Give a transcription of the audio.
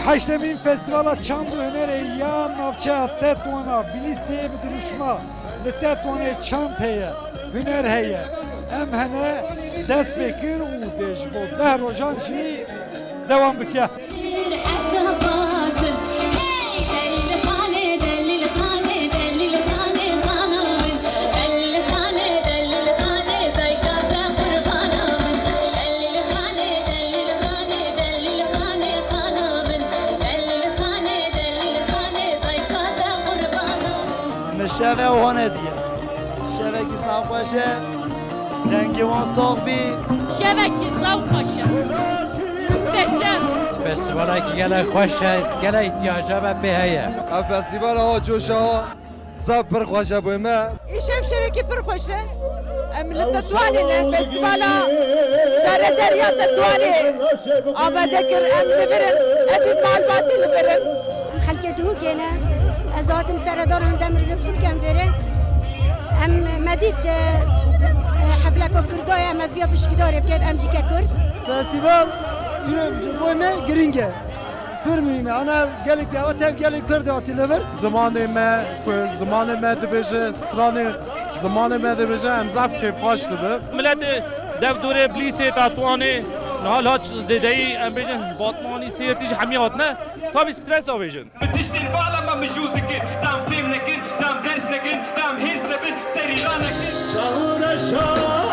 هشتمین فستیوالا چند هنری یا نافچه تتوانا بلیسی بدرشما لتتوانه چند هیه هنر هیه ام هنه دست بکر و دجبو ده روژان جی دوام بکه شبه و هنه دیگه شبه که صاف باشه دنگی وان صاف بی شبه که صاف باشه محتشم فستیوال که گله خوشه گله احتیاجه و بهیه فستیوال ها جوشه ها زب پر خوشه بویمه ایشم شبه که پر خوشه امل تطوانی نه فستیوالا شهر دریا تطوانی آمده کر ام لبرن ابی معلوماتی لبرن خلق دو کنه از آتم سردار هندم رو خود کم بره ام مدید حفله کردای امد بیا پشکداره بکن ام جی کرد فستیوال بویمه گرینگه پر مهمه انا گلی دعوت هم گلی کرد آتی لبر زمان ما دبیجه سترانی زمان ما دبیجه امزاف که پاش دبر ملت دف دوره بلیسه تاتوانه نهال هات زدایی ام بیجن باطمانی سیرتیج همیات نه تا بی سترس آویجن بتشتين فعلا ما مجهود نكن دام فيم نكن دام درس نكن دام هيس نبن سريران نكن